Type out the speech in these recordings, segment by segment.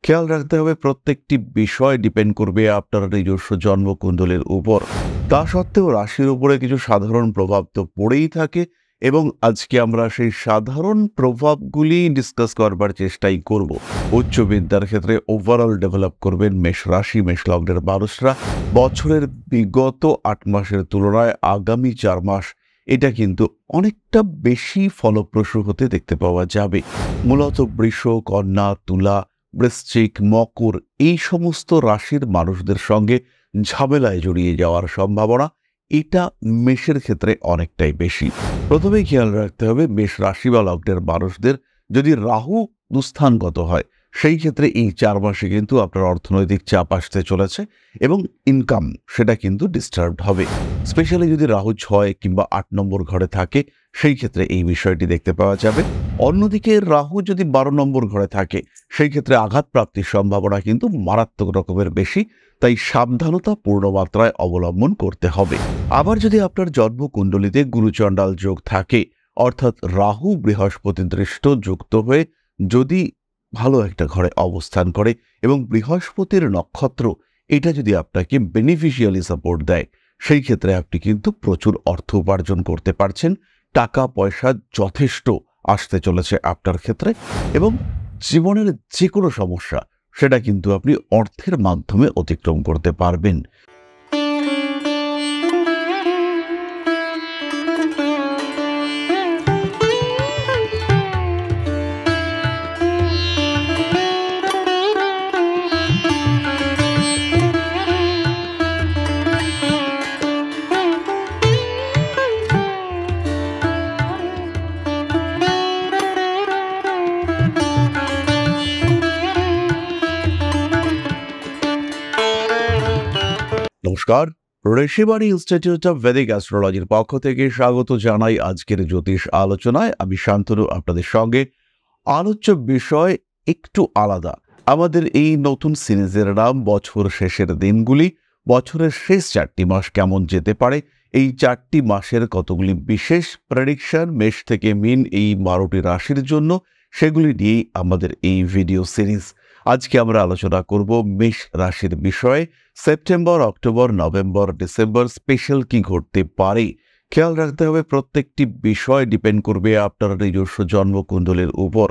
খেয়াল রাখতে হবে প্রত্যেকটি বিষয় ডিপেন্ড করবে আপনার নিজস্ব জন্মকুণ্ডলীর উপর। তা সত্ত্বেও রাশির উপরে কিছু সাধারণ প্রভাব তো পড়েই থাকে এবং আজকে আমরা সেই সাধারণ প্রভাবগুলি ডিসকাস করবার চেষ্টাই করব। উচ্চ বিদ্যার ক্ষেত্রে ওভারঅল ডেভেলপ করবেন মেষ রাশি মেষ লগ্নের মানুষরা। বছরের বিগত ৮ মাসের তুলনায় আগামী ৪ মাস এটা কিন্তু অনেকটা বেশি ফলপ্রসূ হতে দেখতে পাওয়া যাবে। মূলত বৃষ, কন্যা, তুলা, বৃশ্চিক, মকর এই সমস্ত রাশির মানুষদের সঙ্গে ঝামেলায় জড়িয়ে যাওয়ার সম্ভাবনা এটা মেষের ক্ষেত্রে অনেকটাই বেশি। প্রথমেই খেয়াল রাখতে হবে মেষ রাশি বা লগ্নের মানুষদের যদি রাহু দুস্থানগত হয় সেই ক্ষেত্রে এই ৪ মাসে কিন্তু আপনার অর্থনৈতিক চাপ আসতে চলেছে এবং ইনকাম সেটা কিন্তু ডিস্টার্বড হবে। স্পেশালি যদি রাহু ৬ কিংবা ৮ নম্বর ঘরে থাকে সেই ক্ষেত্রে এই বিষয়টি দেখতে পাওয়া যাবে। অন্যদিকে রাহু যদি ১২ নম্বর ঘরে থাকে সেই ক্ষেত্রে আঘাত প্রাপ্তির সম্ভাবনা কিন্তু মারাত্মক রকমের বেশি, তাই সাবধানতা পূর্ণ মাত্রায় অবলম্বন করতে হবে। আবার যদি আপনার জন্মকুণ্ডলিতে গুরুচণ্ডাল যোগ থাকে, অর্থাৎ রাহু বৃহস্পতি দৃষ্ট যুক্ত হয়ে যদি ভালো একটা ঘরে অবস্থান করে এবং বৃহস্পতির নক্ষত্র এটা যদি আপনাকে বেনিফিশিয়ালি সাপোর্ট দেয় সেই ক্ষেত্রে আপনি কিন্তু প্রচুর অর্থ উপার্জন করতে পারছেন। টাকা পয়সা যথেষ্ট আসতে চলেছে আপনার ক্ষেত্রে এবং জীবনের যে কোনো সমস্যা সেটা কিন্তু আপনি অর্থের মাধ্যমে অতিক্রম করতে পারবেন। নমস্কার, ঋষিবাণী ইনস্টিটিউট অফ ভেদিক অ্যাস্ট্রোলজির পক্ষ থেকে স্বাগত জানাই আজকের জ্যোতিষ আলোচনায়। আমি শান্তনু আপনাদের সঙ্গে। আলোচ্য বিষয় একটু আলাদা। আমাদের এই নতুন সিরিজের নাম বছর শেষের দিনগুলি। বছরের শেষ ৪টি মাস কেমন যেতে পারে, এই ৪টি মাসের কতগুলি বিশেষ প্রেডিকশন মেষ থেকে মীন এই ১২টি রাশির জন্য, সেগুলি নিয়েই আমাদের এই ভিডিও সিরিজ। আজকে আমরা আলোচনা করব মেষ রাশির বিষয়ে। September, October, November, December special কি ঘটতে পারে। খেয়াল রাখতে হবে প্রত্যেকটি বিষয় ডিপেন্ড করবে আপনার নিজস্ব জন্মকুণ্ডলীর উপর।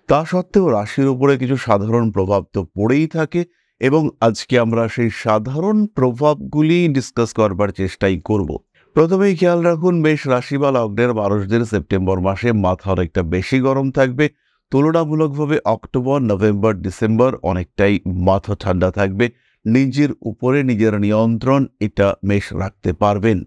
তা সত্ত্বেও রাশির উপরে কিছু সাধারণ প্রভাব তো পড়েই থাকে এবং আজকে আমরা সেই সাধারণ প্রভাবগুলি ডিসকাস করবার চেষ্টাই করব। প্রথমেই খেয়াল রাখুন মেষ রাশি বা লগ্নের মানুষদের সেপ্টেম্বর মাসে মাথা অনেকটা বেশি গরম থাকবে। তুলনামূলকভাবে অক্টোবর, নভেম্বর, ডিসেম্বর অনেকটাই মাথা ঠান্ডা থাকবে। নিজের উপরে নিজের নিয়ন্ত্রণ এটা মেষ রাখতে পারবেন।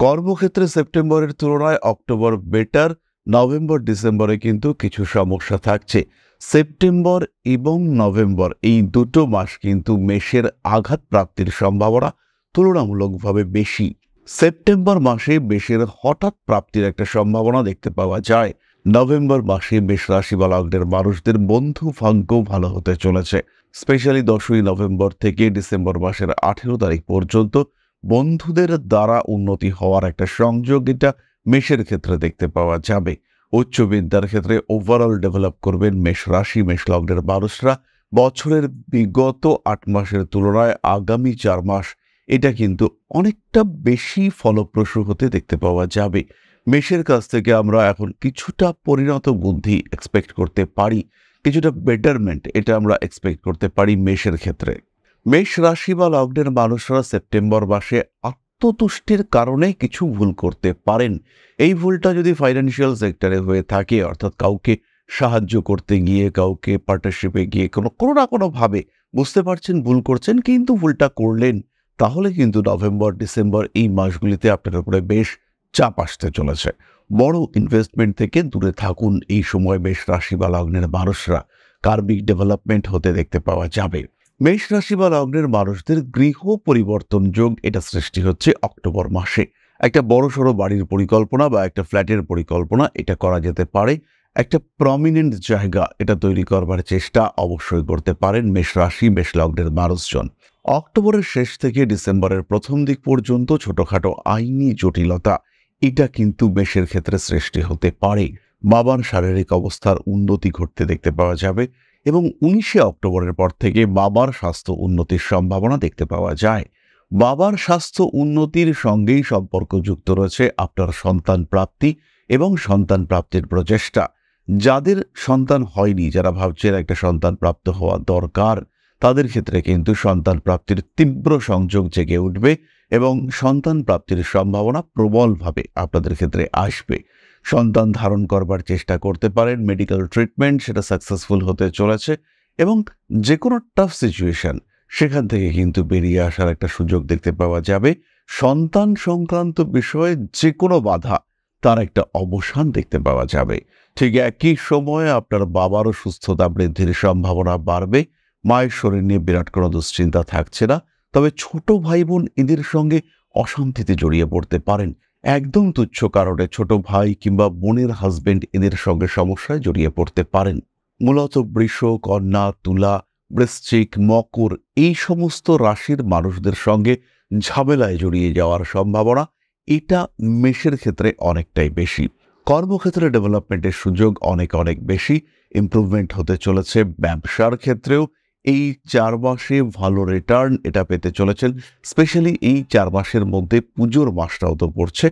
কর্মক্ষেত্রে সেপ্টেম্বরের তুলনায় অক্টোবর বেটার। নভেম্বর, ডিসেম্বরে কিন্তু কিছু সমস্যা থাকছে। সেপ্টেম্বর এবং নভেম্বর এই দুটো মাস কিন্তু মেষের আঘাত প্রাপ্তির সম্ভাবনা তুলনামূলকভাবে বেশি। সেপ্টেম্বর মাসে মেষের হঠাৎ প্রাপ্তির একটা সম্ভাবনা দেখতে পাওয়া যায়। নভেম্বর মাসে মেষ রাশি বা লগ্নের মানুষদের বন্ধু ভাগ্য ভালো হতে চলেছে। স্পেশালি ১০ই নভেম্বর থেকে ডিসেম্বর মাসের ১৮ তারিখ পর্যন্ত বন্ধুদের দ্বারা উন্নতি হওয়ার একটা সংযোগ এটা মেষের ক্ষেত্রে দেখতে পাওয়া যাবে। উচ্চ বিদ্যার ক্ষেত্রে ওভারঅল ডেভেলপ করবেন মেষ রাশি মেষ লগ্নের মানুষরা। বছরের বিগত ৮ মাসের তুলনায় আগামী ৪ মাস এটা কিন্তু অনেকটা বেশি ফলপ্রসূ হতে দেখতে পাওয়া যাবে। মেষের কাছ থেকে আমরা এখন কিছুটা পরিণত বুদ্ধি এক্সপেক্ট করতে পারি, কিছুটা বেটারমেন্ট এটা আমরা এক্সপেক্ট করতে পারি মেষের ক্ষেত্রে। মেষ রাশি বা লগ্নের মানুষরা সেপ্টেম্বর মাসে আত্মতুষ্টির কারণে কিছু ভুল করতে পারেন। এই ভুলটা যদি ফাইন্যান্সিয়াল সেক্টরে হয়ে থাকে, অর্থাৎ কাউকে সাহায্য করতে গিয়ে, কাউকে পার্টনারশিপে গিয়ে কোনো না কোনোভাবে বুঝতে পারছেন ভুল করছেন কিন্তু ভুলটা করলেন, তাহলে কিন্তু নভেম্বর, ডিসেম্বর এই মাসগুলিতে আপনার উপরে বেশ চাপ আসতে চলেছে। বড় ইনভেস্টমেন্ট থেকে দূরে থাকুন এই সময় মেষ রাশি বা লগ্নের মানুষরা। কার্মিক ডেভেলপমেন্ট হতে দেখতে পাওয়া যাবে। মেষ রাশি বা লগ্নের মানুষদের গৃহ পরিবর্তন যোগ এটা সৃষ্টি হচ্ছে অক্টোবর মাসে। একটা বড়সড় বাড়ির পরিকল্পনা বা একটা ফ্ল্যাটের পরিকল্পনা এটা করা যেতে পারে। একটা প্রমিনেন্ট জায়গা এটা তৈরি করবার চেষ্টা অবশ্যই করতে পারেন মেষ রাশি মেষ লগ্নের মানুষজন। অক্টোবরের শেষ থেকে ডিসেম্বরের প্রথম দিক পর্যন্ত ছোটখাটো আইনি জটিলতা এটা কিন্তু মেষের ক্ষেত্রে সৃষ্টি হতে পারে। বাবার শারীরিক অবস্থার উন্নতি ঘটতে দেখতে পাওয়া যাবে এবং 19শে অক্টোবরের পর থেকে বাবার স্বাস্থ্য উন্নতির সম্ভাবনা দেখতে পাওয়া যায়। বাবার স্বাস্থ্য উন্নতির সঙ্গেই সম্পর্কযুক্ত রয়েছে আপনার সন্তান প্রাপ্তি এবং সন্তান প্রাপ্তির প্রচেষ্টা। যাদের সন্তান হয়নি, যারা ভাবছেন একটা সন্তান প্রাপ্ত হওয়া দরকার, তাদের ক্ষেত্রে কিন্তু সন্তান প্রাপ্তির তীব্র সংযোগ জেগে উঠবে এবং সন্তান প্রাপ্তির সম্ভাবনা প্রবলভাবে আপনাদের ক্ষেত্রে আসবে। সন্তান ধারণ করবার চেষ্টা করতে পারেন, মেডিকেল ট্রিটমেন্ট সেটা সাকসেসফুল হতে চলেছে এবং যে কোনো টাফ সিচুয়েশন সেখান থেকে কিন্তু বেরিয়ে আসার একটা সুযোগ দেখতে পাওয়া যাবে। সন্তান সংক্রান্ত বিষয়ে যে কোনো বাধা, তার একটা অবসান দেখতে পাওয়া যাবে। ঠিক একই সময়ে আপনার বাবারও সুস্থতা বৃদ্ধির সম্ভাবনা বাড়বে। মায়ের শরীর নিয়ে বিরাট কোনো দুশ্চিন্তা থাকছে না। তবে ছোট ভাই বোন এদের সঙ্গে অশান্তিতে জড়িয়ে পড়তে পারেন। একদম তুচ্ছ কারণে ছোট ভাই কিংবা বোনের হাজবেন্ড এদের সঙ্গে সমস্যায় জড়িয়ে পড়তে পারেন। মূলত বৃষ, কন্যা, তুলা, বৃশ্চিক, মকর এই সমস্ত রাশির মানুষদের সঙ্গে ঝামেলায় জড়িয়ে যাওয়ার সম্ভাবনা এটা মেষের ক্ষেত্রে অনেকটাই বেশি। কর্মক্ষেত্রে ডেভেলপমেন্টের সুযোগ অনেক অনেক বেশি, ইমপ্রুভমেন্ট হতে চলেছে। ব্যবসার ক্ষেত্রেও এই 4 মাসে ভালো রিটার্ন এটা পেতে চলেছেন। স্পেশালি এই 4 মাসের মধ্যে পুজোর মাসটাও তো পড়ছে,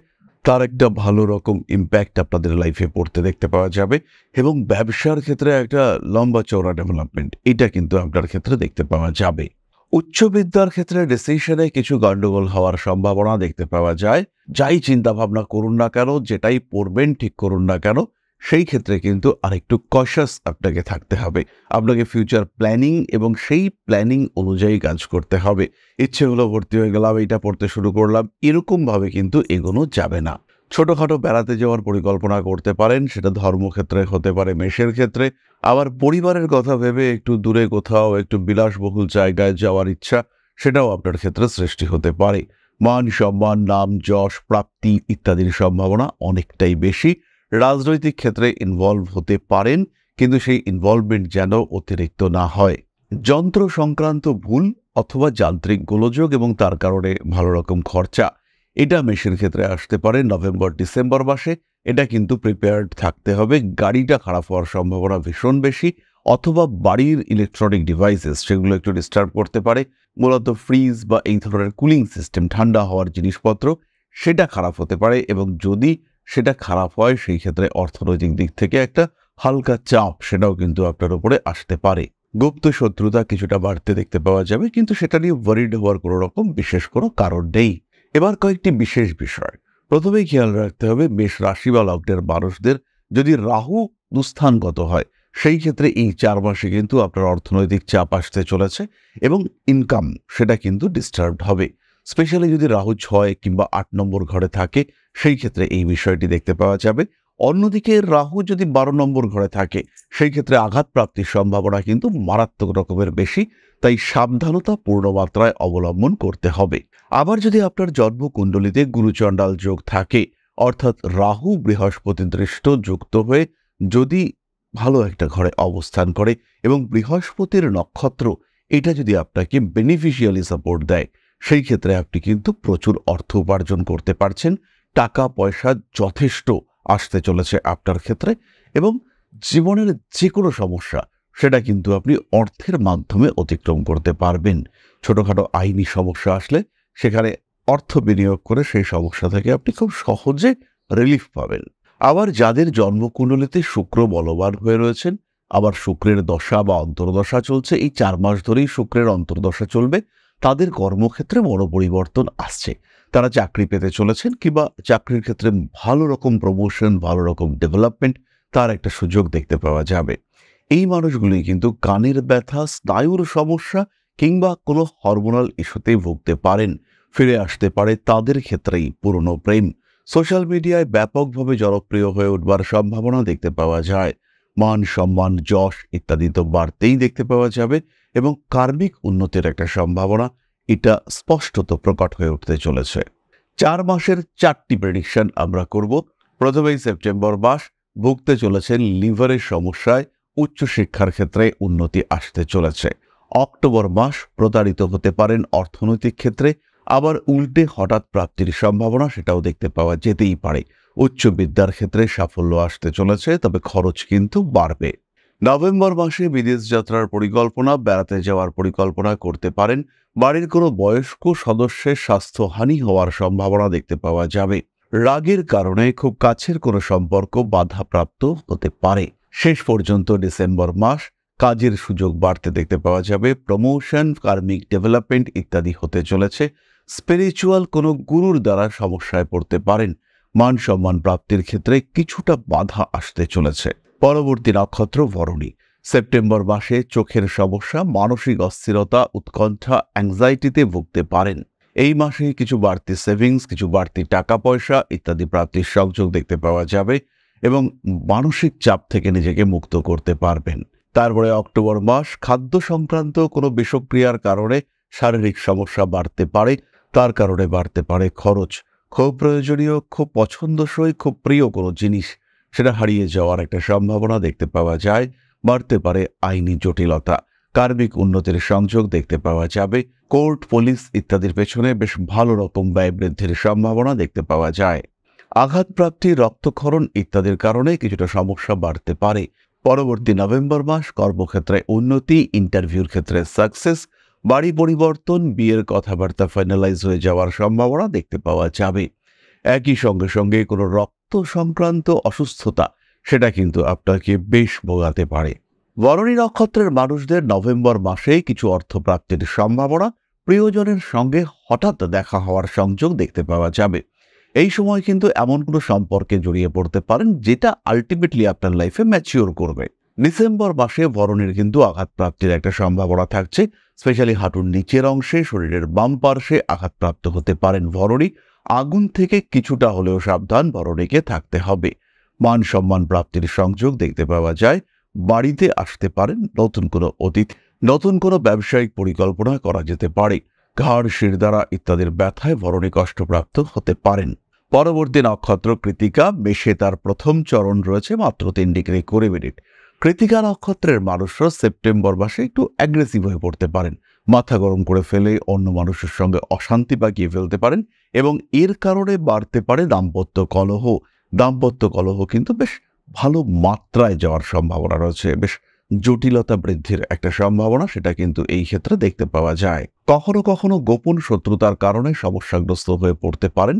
তার একটা ভালো রকম ইম্প্যাক্ট আপনাদের লাইফে পড়তে দেখতে পাওয়া যাবে এবং ব্যবসার ক্ষেত্রে একটা লম্বা চওড়া ডেভেলপমেন্ট এটা কিন্তু আপনার ক্ষেত্রে দেখতে পাওয়া যাবে। উচ্চবিদ্যার ক্ষেত্রে ডিসিশনে কিছু গন্ডগোল হওয়ার সম্ভাবনা দেখতে পাওয়া যায়। যাই চিন্তা ভাবনা করুন না কেন, যেটাই পড়বেন ঠিক করুন না কেন, সেই ক্ষেত্রে কিন্তু আরেকটু কশাস আপনাকে থাকতে হবে। আপনাকে ফিউচার প্ল্যানিং এবং সেই প্ল্যানিং অনুযায়ী কাজ করতে হবে। ইচ্ছে হলো ভর্তি হয়ে গেলাম, এটা পড়তে শুরু করলাম, এরকমভাবে কিন্তু এগোনো যাবে না। ছোটখাটো বেড়াতে যাওয়ার পরিকল্পনা করতে পারেন, সেটা ধর্মক্ষেত্রে হতে পারে মেষের ক্ষেত্রে। আবার পরিবারের কথা ভেবে একটু দূরে কোথাও একটু বিলাসবহুল জায়গায় যাওয়ার ইচ্ছা সেটাও আপনার ক্ষেত্রে সৃষ্টি হতে পারে। মান সম্মান, নাম যশ, প্রাপ্তি ইত্যাদির সম্ভাবনা অনেকটাই বেশি। রাজনৈতিক ক্ষেত্রে ইনভলভ হতে পারেন, কিন্তু সেই ইনভলভমেন্ট যেন অতিরিক্ত না হয়। যন্ত্র সংক্রান্ত ভুল অথবা যান্ত্রিক গোলযোগ এবং তার কারণে ভালো রকম খরচা এটা মেষের ক্ষেত্রে আসতে পারে নভেম্বর-ডিসেম্বর মাসে। এটা কিন্তু প্রিপেয়ার্ড থাকতে হবে। গাড়িটা খারাপ হওয়ার সম্ভাবনা ভীষণ বেশি, অথবা বাড়ির ইলেকট্রনিক ডিভাইসেস সেগুলো একটু ডিস্টার্ব করতে পারে। মূলত ফ্রিজ বা এই ধরনের কুলিং সিস্টেম, ঠান্ডা হওয়ার জিনিসপত্র সেটা খারাপ হতে পারে এবং যদি সেটা খারাপ হয় সেই ক্ষেত্রে অর্থনৈতিক দিক থেকে একটা হালকা চাপ সেটাও কিন্তু আপনার উপরে আসতে পারে। গুপ্ত শত্রুতা কিছুটা বাড়তে দেখতে পাওয়া যাবে, কিন্তু সেটা নিয়ে ওয়ারিড হওয়ার কোনো রকম বিশেষ কোনো কারণ নেই। এবার কয়েকটি বিশেষ বিষয় প্রথমেই খেয়াল রাখতে হবে। মেষ রাশি বা লগ্নের মানুষদের যদি রাহু দুস্থানগত হয়, সেই ক্ষেত্রে এই 4 মাসে কিন্তু আপনার অর্থনৈতিক চাপ আসতে চলেছে এবং ইনকাম সেটা কিন্তু ডিস্টার্বড হবে। স্পেশালি যদি রাহু 6 কিংবা 8 নম্বর ঘরে থাকে, সেই ক্ষেত্রে এই বিষয়টি দেখতে পাওয়া যাবে। অন্যদিকে রাহু যদি 12 নম্বর ঘরে থাকে, সেই ক্ষেত্রে আঘাত প্রাপ্তির সম্ভাবনা কিন্তু মারাত্মক রকমের বেশি, তাই সাবধানতা পূর্ণ মাত্রায় অবলম্বন করতে হবে। আবার যদি আপনার জন্মকুণ্ডলিতে গুরুচণ্ডাল যোগ থাকে, অর্থাৎ রাহু বৃহস্পতি দৃষ্ট যুক্ত হয়ে যদি ভালো একটা ঘরে অবস্থান করে এবং বৃহস্পতির নক্ষত্র এটা যদি আপনাকে বেনিফিশিয়ালি সাপোর্ট দেয়, সেই ক্ষেত্রে আপনি কিন্তু প্রচুর অর্থ উপার্জন করতে পারছেন। টাকা পয়সা যথেষ্ট আসতে চলেছে আপনার ক্ষেত্রে এবং জীবনের যে কোনো সমস্যা সেটা কিন্তু আপনি অর্থের মাধ্যমে অতিক্রম করতে পারবেন। ছোটখাটো আইনি সমস্যা আসলে সেখানে অর্থ বিনিয়োগ করে সেই সমস্যা থেকে আপনি খুব সহজে রিলিফ পাবেন। আবার যাদের জন্মকুণ্ডলিতে শুক্র বলবান হয়ে রয়েছেন, আবার শুক্রের দশা বা অন্তর্দশা চলছে, এই 4 মাস ধরেই শুক্রের অন্তর্দশা চলবে, তাদের কর্মক্ষেত্রে বড় পরিবর্তন আসছে। তারা চাকরি পেতে চলেছেন কিংবা চাকরির ক্ষেত্রে ভালো রকম প্রমোশন, ভালো রকম ডেভেলপমেন্ট তার একটা সুযোগ দেখতে পাওয়া যাবে। এই মানুষগুলি কিন্তু কানের ব্যথা, স্নায়ুর সমস্যা কিংবা কোনো হরমোনাল ইস্যুতেই ভুগতে পারেন। ফিরে আসতে পারে তাদের ক্ষেত্রেই পুরনো প্রেম। সোশ্যাল মিডিয়ায় ব্যাপকভাবে জনপ্রিয় হয়ে উঠবার সম্ভাবনা দেখতে পাওয়া যায়। মান সম্মান, যশ ইত্যাদি তো বাড়তেই দেখতে পাওয়া যাবে এবং কার্মিক উন্নতির একটা সম্ভাবনা এটা স্পষ্টত প্রকট হয়ে উঠতে চলেছে। 4 মাসের 4টি প্রেডিকশন আমরা করব। প্রথমেই সেপ্টেম্বর মাস, ভুগতে চলেছেন লিভারের সমস্যায়, উচ্চশিক্ষার ক্ষেত্রে উন্নতি আসতে চলেছে। অক্টোবর মাস, প্রতারিত হতে পারেন অর্থনৈতিক ক্ষেত্রে, আবার উল্টে হঠাৎ প্রাপ্তির সম্ভাবনা সেটাও দেখতে পাওয়া যেতেই পারে। উচ্চ বিদ্যার ক্ষেত্রে সাফল্য আসতে চলেছে, তবে খরচ কিন্তু বাড়বে। নভেম্বর মাসে বিদেশ যাত্রার পরিকল্পনা, বেড়াতে যাওয়ার পরিকল্পনা করতে পারেন। বাড়ির কোনো বয়স্ক সদস্যের স্বাস্থ্যহানি হওয়ার সম্ভাবনা দেখতে পাওয়া যাবে। রাগের কারণে খুব কাছের কোনো সম্পর্ক বাধাপ্রাপ্ত হতে পারে। শেষ পর্যন্ত ডিসেম্বর মাস কাজের সুযোগ বাড়তে দেখতে পাওয়া যাবে। প্রমোশন, কার্মিক ডেভেলপমেন্ট ইত্যাদি হতে চলেছে। স্পিরিচুয়াল কোনো গুরুর দ্বারা সমস্যায় পড়তে পারেন। মান সম্মান প্রাপ্তির ক্ষেত্রে কিছুটা বাধা আসতে চলেছে। পরবর্তী নক্ষত্র ভরণী। সেপ্টেম্বর মাসে চোখের সমস্যা, মানসিক অস্থিরতা, উৎকণ্ঠা, অ্যাংজাইটিতে ভুগতে পারেন। এই মাসে কিছু বাড়তি সেভিংস, কিছু বাড়তি টাকা পয়সা ইত্যাদি প্রাপ্তির সংযোগ দেখতে পাওয়া যাবে এবং মানসিক চাপ থেকে নিজেকে মুক্ত করতে পারবেন। তারপরে অক্টোবর মাস খাদ্য সংক্রান্ত কোনো বিষক্রিয়ার কারণে শারীরিক সমস্যা বাড়তে পারে। তার কারণে বাড়তে পারে খরচ। খুব প্রয়োজনীয়, খুব পছন্দসই, খুব প্রিয় কোনো জিনিস সেটা হারিয়ে যাওয়ার একটা সম্ভাবনা দেখতে পাওয়া যায়। বাড়তে পারে আইনি জটিলতা। কার্মিক উন্নতির সংযোগ দেখতে পাওয়া যাবে। কোর্ট, পুলিশ ইত্যাদির পেছনে বেশ ভালো রকম ব্যয় বৃদ্ধির সম্ভাবনা দেখতে পাওয়া যায়। আঘাতপ্রাপ্তি, রক্তক্ষরণ ইত্যাদির কারণে কিছুটা সমস্যা বাড়তে পারে। পরবর্তী নভেম্বর মাস কর্মক্ষেত্রে উন্নতি, ইন্টারভিউর ক্ষেত্রে সাকসেস, বাড়ি পরিবর্তন, বিয়ের কথাবার্তা ফাইনালাইজ হয়ে যাওয়ার সম্ভাবনা দেখতে পাওয়া যাবে। একই সঙ্গে সঙ্গে কোনো রক্ত সংক্রান্ত অসুস্থতা সেটা কিন্তু আপনাকে বেশ ভোগাতে পারে। ভরণী নক্ষত্রের মানুষদের নভেম্বর মাসে কিছু অর্থপ্রাপ্তির সম্ভাবনা, প্রিয়জনের সঙ্গে হঠাৎ দেখা হওয়ার সংযোগ দেখতে পাওয়া যাবে। এই সময় কিন্তু এমন কোনো সম্পর্কে জড়িয়ে পড়তে পারেন যেটা আলটিমেটলি আপনার লাইফে ম্যাচিওর করবে। ডিসেম্বর মাসে ভরণীর কিন্তু আঘাতপ্রাপ্তির একটা সম্ভাবনা থাকছে। স্পেশালি হাঁটুর নিচের অংশে, শরীরের বাম পার্শ্বে আঘাতপ্রাপ্ত হতে পারেন ভরণী। আগুন থেকে কিছুটা হলেও সাবধান ভরণীকে থাকতে হবে। মান সম্মান প্রাপ্তির সংযোগ দেখতে পাওয়া যায়। বাড়িতে আসতে পারেন নতুন কোনো অতিথি। নতুন কোনো ব্যবসায়িক পরিকল্পনা করা যেতে পারে। ঘাড়, শিরদাঁড়া ইত্যাদির ব্যথায় ভরণী কষ্টপ্রাপ্ত হতে পারেন। পরবর্তী নক্ষত্র কৃত্তিকা। মেষে তার প্রথম চরণ রয়েছে মাত্র 3 ডিগ্রি 20 মিনিট। কৃত্তিকা নক্ষত্রের মানুষরা সেপ্টেম্বর মাসে একটু অ্যাগ্রেসিভ হয়ে পড়তে পারেন। মাথা গরম করে ফেলে অন্য মানুষের সঙ্গে অশান্তি পাকিয়ে ফেলতে পারেন এবং এর কারণে বাড়তে পারে দাম্পত্য কলহ। দাম্পত্য কলহ কিন্তু বেশ ভালো মাত্রায় যাওয়ার সম্ভাবনা রয়েছে। বেশ জটিলতা বৃদ্ধির একটা সম্ভাবনা সেটা কিন্তু এই ক্ষেত্রে দেখতে পাওয়া যায়। কখনো কখনো গোপন শত্রুতার কারণে সমস্যাগ্রস্ত হয়ে পড়তে পারেন।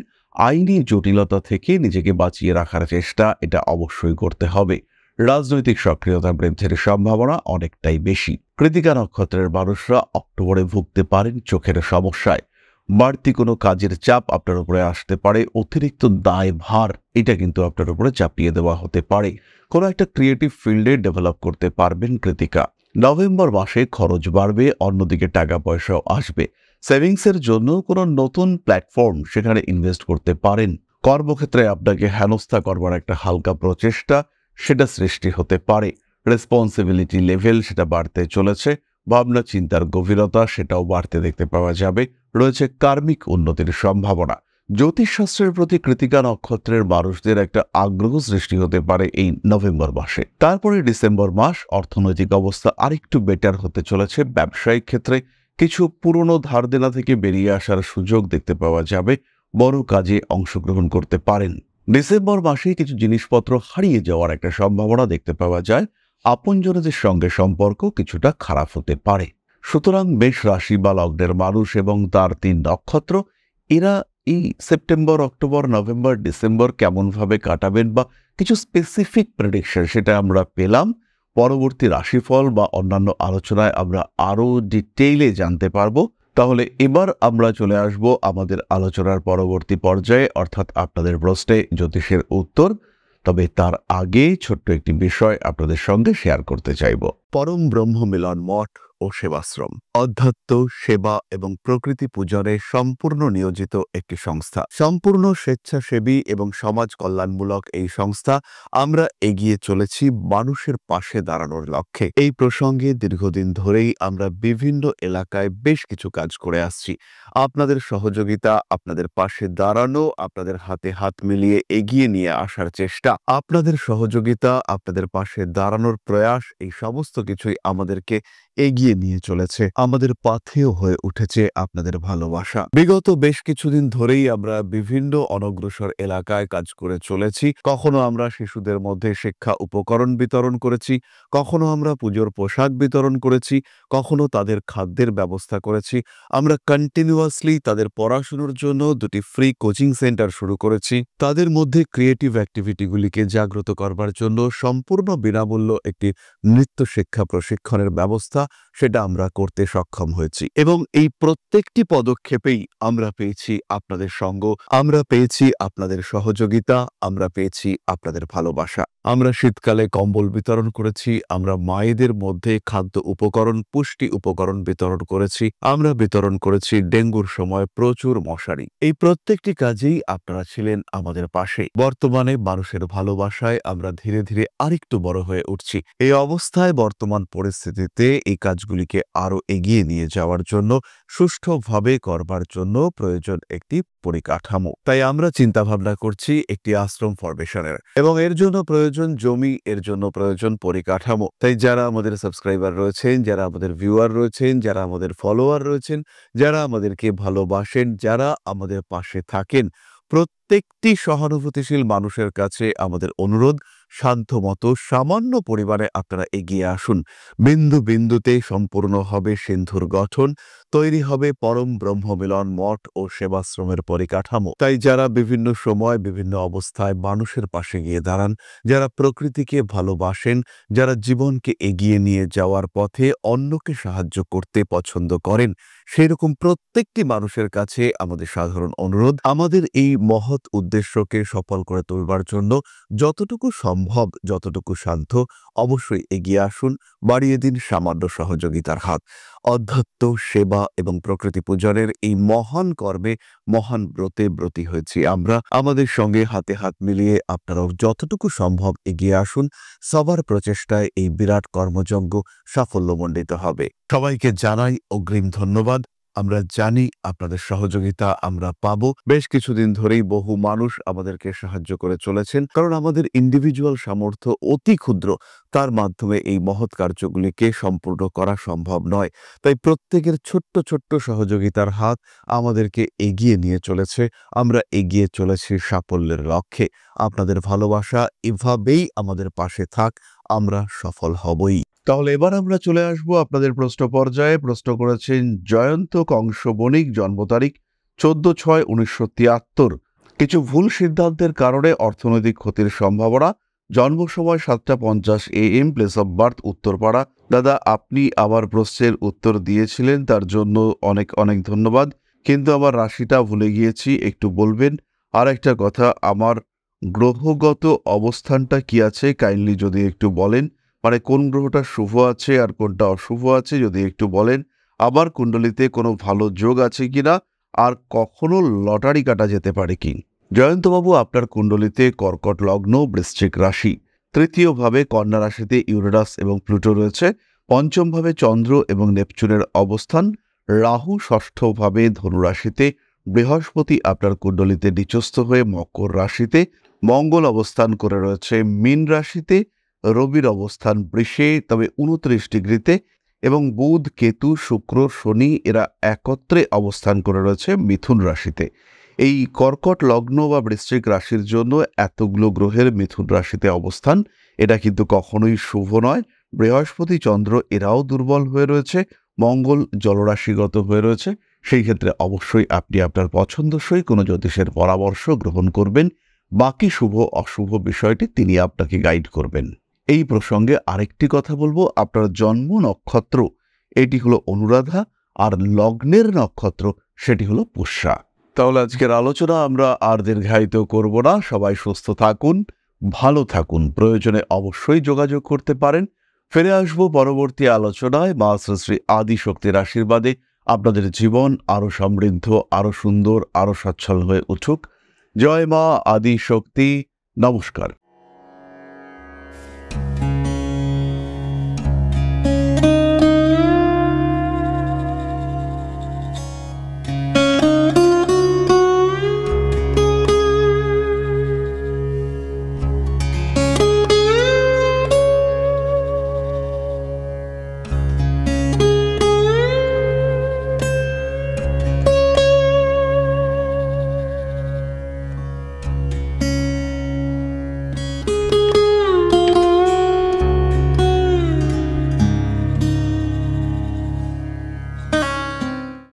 আইনি জটিলতা থেকে নিজেকে বাঁচিয়ে রাখার চেষ্টা এটা অবশ্যই করতে হবে। রাজনৈতিক সক্রিয়তা বৃদ্ধির সম্ভাবনা অনেকটাই বেশি। কৃত্তিকা নক্ষত্রের মানুষরা অক্টোবরে ভুগতে পারেন চোখের সমস্যায়। বাড়তি কোনো কাজের চাপ আপনার উপরে আসতে পারে। অতিরিক্ত দায়ভার এটা কিন্তু আপনার উপরে চাপিয়ে দেওয়া হতে পারে। কোনো একটা ক্রিয়েটিভ ফিল্ডে ডেভেলপ করতে পারবেন কৃত্তিকা। নভেম্বর মাসে খরচ বাড়বে, অন্যদিকে টাকা পয়সাও আসবে। সেভিংসের জন্য কোনো নতুন প্ল্যাটফর্ম সেখানে ইনভেস্ট করতে পারেন। কর্মক্ষেত্রে আপনাকে হেনস্থা করবার একটা হালকা প্রচেষ্টা সেটা সৃষ্টি হতে পারে। রেসপন্সিবিলিটি লেভেল সেটা বাড়তে চলেছে। ভাবনা চিন্তার গভীরতা সেটাও বাড়তে দেখতে পাওয়া যাবে। রয়েছে কার্মিক উন্নতির সম্ভাবনা। জ্যোতিষশাস্ত্রের প্রতি কৃত্তিকা নক্ষত্রের মানুষদের একটা আগ্রহ সৃষ্টি হতে পারে এই নভেম্বর মাসে। তারপরে ডিসেম্বর মাস অর্থনৈতিক অবস্থা আরেকটু বেটার হতে চলেছে। ব্যবসায়িক ক্ষেত্রে কিছু পুরনো ধার দেনা থেকে বেরিয়ে আসার সুযোগ দেখতে পাওয়া যাবে। বড় কাজে অংশগ্রহণ করতে পারেন। ডিসেম্বর মাসে কিছু জিনিসপত্র হারিয়ে যাওয়ার একটা সম্ভাবনা দেখতে পাওয়া যায়। আপনজনদের সঙ্গে সম্পর্ক কিছুটা খারাপ হতে পারে। সুতরাং মেষ রাশি বা লগ্নের মানুষ এবং তার 3 নক্ষত্র এরা এই সেপ্টেম্বর, অক্টোবর, নভেম্বর, ডিসেম্বর কেমনভাবে কাটাবেন বা কিছু স্পেসিফিক প্রেডিকশন সেটা আমরা পেলাম। পরবর্তী রাশিফল বা অন্যান্য আলোচনায় আমরা আরও ডিটেইলে জানতে পারবো। তাহলে এবার আমরা চলে আসব আমাদের আলোচনার পরবর্তী পর্যায়ে, অর্থাৎ আপনাদের প্রশ্নে জ্যোতিষের উত্তর। তবে তার আগে ছোট্ট একটি বিষয় আপনাদের সঙ্গে শেয়ার করতে চাইব। পরম ব্রহ্ম মিলন মঠ ও সেবাশ্রম অধ্যাত্ম, সেবা এবং প্রকৃতি পূজনে সম্পূর্ণ নিয়োজিত একটি সংস্থা। সম্পূর্ণ স্বেচ্ছাসেবী এবং সমাজ কল্যাণমূলক এই সংস্থা আমরা এগিয়ে চলেছি মানুষের পাশে দাঁড়ানোর লক্ষ্যে। এই প্রসঙ্গে দীর্ঘদিন ধরেই আমরা বিভিন্ন এলাকায় বেশ কিছু কাজ করে আসছি। আপনাদের সহযোগিতা, আপনাদের পাশে দাঁড়ানো, আপনাদের হাতে হাত মিলিয়ে এগিয়ে নিয়ে আসার চেষ্টা, আপনাদের সহযোগিতা, আপনাদের পাশে দাঁড়ানোর প্রয়াস, এই সমস্ত কিছুই আমাদেরকে এগিয়ে নিয়ে চলেছে। আমাদের পাথেয় হয়ে উঠেছে আপনাদের ভালোবাসা। বিগত বেশ কিছুদিন ধরেই আমরা বিভিন্ন অনগ্রসর এলাকায় কাজ করে চলেছি। কখনো আমরা শিশুদের মধ্যে শিক্ষা উপকরণ বিতরণ করেছি, কখনো আমরা পুজোর পোশাক বিতরণ করেছি, কখনো তাদের খাদ্যের ব্যবস্থা করেছি। আমরা কন্টিনিউয়াসলি তাদের পড়াশুনোর জন্য 2টি ফ্রি কোচিং সেন্টার শুরু করেছি। তাদের মধ্যে ক্রিয়েটিভ অ্যাক্টিভিটিগুলিকে জাগ্রত করবার জন্য সম্পূর্ণ বিনামূল্য একটি নৃত্য শিক্ষা প্রশিক্ষণের ব্যবস্থা সেটা আমরা করতে সক্ষম হয়েছি এবং এই প্রত্যেকটি পদক্ষেপেই আমরা পেয়েছি আপনাদের সঙ্গ, আমরা পেয়েছি আপনাদের সহযোগিতা, আমরা পেয়েছি আপনাদের ভালোবাসা। আমরা শীতকালে কম্বল বিতরণ করেছি, আমরা মায়েদের মধ্যে খাদ্য উপকরণ, পুষ্টি উপকরণ বিতরণ করেছি, আমরা বিতরণ করেছি ডেঙ্গুর সময় প্রচুর মশারি। এই প্রত্যেকটি কাজেই আপনারা ছিলেন আমাদের পাশে। বর্তমানে মানুষের ভালোবাসায় আমরা ধীরে ধীরে আরেকটু বড় হয়ে উঠছি। এই অবস্থায় বর্তমান পরিস্থিতিতে এই কাজগুলিকে আরো এগিয়ে নিয়ে যাওয়ার জন্য, সুষ্ঠুভাবে করবার জন্য প্রয়োজন একটি পরিকাঠামো। তাই আমরা চিন্তা ভাবনা করছি একটি আশ্রম ফরমেশনের এবং এর জন্য প্রয়োজন জমি, এর জন্য প্রয়োজন পরিকাঠামো। তাই যারা আমাদের সাবস্ক্রাইবার রয়েছেন, যারা আমাদের ভিউয়ার রয়েছেন, যারা আমাদের ফলোয়ার রয়েছেন, যারা আমাদেরকে ভালোবাসেন, যারা আমাদের পাশে থাকেন, প্রত্যেকটি সহানুভূতিশীল মানুষের কাছে আমাদের অনুরোধ, সাধ্যমতো সামান্য পরিমাণে আপনারা এগিয়ে আসুন। বিন্দু বিন্দুতে সম্পূর্ণ হবে সিন্ধুর গঠন, তৈরি হবে পরম ব্রহ্মমিলন মঠ ও সেবাশ্রমের পরিকাঠামো। তাই যারা বিভিন্ন সময় বিভিন্ন অবস্থায় মানুষের পাশে গিয়ে দাঁড়ান, যারা প্রকৃতিকে ভালোবাসেন, যারা জীবনকে এগিয়ে নিয়ে যাওয়ার পথে অন্যকে সাহায্য করতে পছন্দ করেন, সেরকম প্রত্যেকটি মানুষের কাছে আমাদের সাধারণ অনুরোধ, আমাদের এই মহৎ উদ্দেশ্যকে সফল করে তুলবার জন্য যতটুকু সম্ভব, যতটুকু সাধ্য অবশ্যই এগিয়ে আসুন, বাড়িয়ে দিন সামান্য সহযোগিতার হাত। অধ্যাত্ম, সেবা এবং প্রকৃতি পূজনের এই মহান কর্মে, মহান ব্রতে ব্রতী হয়েছি আমরা। আমাদের সঙ্গে হাতে হাত মিলিয়ে আপনারাও যতটুকু সম্ভব এগিয়ে আসুন। সবার প্রচেষ্টায় এই বিরাট কর্মযজ্ঞ সাফল্যমণ্ডিত হবে। সবাইকে জানাই অগ্রিম ধন্যবাদ। আমরা জানি আপনাদের সহযোগিতা আমরা পাবো। বেশ কিছুদিন ধরেই বহু মানুষ আমাদেরকে সাহায্য করে চলেছেন, কারণ আমাদের ইন্ডিভিজুয়াল সামর্থ্য অতি ক্ষুদ্র, তার মাধ্যমে এই মহৎ কার্যগুলিকে সম্পূর্ণ করা সম্ভব নয়। তাই প্রত্যেকের ছোট্ট ছোট্ট সহযোগিতার হাত আমাদেরকে এগিয়ে নিয়ে চলেছে। আমরা এগিয়ে চলেছি সাফল্যের লক্ষ্যে। আপনাদের ভালোবাসা এভাবেই আমাদের পাশে থাক, আমরা সফল হবই। তাহলে এবার আমরা চলে আসব আপনাদের প্রশ্ন পর্যায়ে। প্রশ্ন করেছেন জয়ন্ত কংস বণিক, জন্ম তারিখ 14/6/1973। কিছু ভুল সিদ্ধান্তের কারণে অর্থনৈতিক ক্ষতির সম্ভাবনা। জন্ম সময় 7:50 AM, place of birth Uttarpara. দাদা, আপনি আমার প্রশ্নের উত্তর দিয়েছিলেন, তার জন্য অনেক অনেক ধন্যবাদ, কিন্তু আমার রাশিটা ভুলে গিয়েছি, একটু বলবেন? আর একটা কথা, আমার গ্রহগত অবস্থানটা কি আছে কাইন্ডলি যদি একটু বলেন, মানে কোন গ্রহটা শুভ আছে আর কোনটা অশুভ আছে যদি একটু বলেন। আবার কুণ্ডলিতে কোনো ভালো যোগ আছে কিনা, আর কখনো লটারি কাটা যেতে পারে কি? জয়ন্তবাবু, আপনার কুণ্ডলিতে কর্কট লগ্ন, বৃশ্চিক রাশি, তৃতীয়ভাবে কন্যা রাশিতে ইউরেনাস এবং প্লুটো রয়েছে, পঞ্চমভাবে চন্দ্র এবং নেপচুনের অবস্থান, রাহু ষষ্ঠভাবে ধনু রাশিতে, বৃহস্পতি আপনার কুণ্ডলিতে নিচস্থ হয়ে মকর রাশিতে, মঙ্গল অবস্থান করে রয়েছে মীন রাশিতে, রবির অবস্থান বৃষে তবে 29 ডিগ্রিতে, এবং বুধ, কেতু, শুক্র, শনি এরা একত্রে অবস্থান করে রয়েছে মিথুন রাশিতে। এই কর্কট লগ্ন বা বৃশ্চিক রাশির জন্য এতগুলো গ্রহের মিথুন রাশিতে অবস্থান, এটা কিন্তু কখনোই শুভ নয়। বৃহস্পতি, চন্দ্র এরাও দুর্বল হয়ে রয়েছে, মঙ্গল জলরাশিগত হয়ে রয়েছে। সেই ক্ষেত্রে অবশ্যই আপনি আপনার পছন্দসই কোনো জ্যোতিষের পরামর্শ গ্রহণ করবেন। বাকি শুভ অশুভ বিষয়টি তিনি আপনাকে গাইড করবেন। এই প্রসঙ্গে আরেকটি কথা বলবো, আপনার জন্ম নক্ষত্র এটি হলো অনুরাধা, আর লগ্নের নক্ষত্র সেটি হলো পুষ্যা। তাহলে আজকের আলোচনা আমরা আর দীর্ঘায়িত করব না। সবাই সুস্থ থাকুন, ভালো থাকুন, প্রয়োজনে অবশ্যই যোগাযোগ করতে পারেন। ফিরে আসব পরবর্তী আলোচনায়। মা শ্রী শ্রী আদিশক্তির আশীর্বাদে আপনাদের জীবন আরো সমৃদ্ধ, আরো সুন্দর, আরো সচ্ছল হয়ে উঠুক। জয় মা আদিশক্তি। নমস্কার।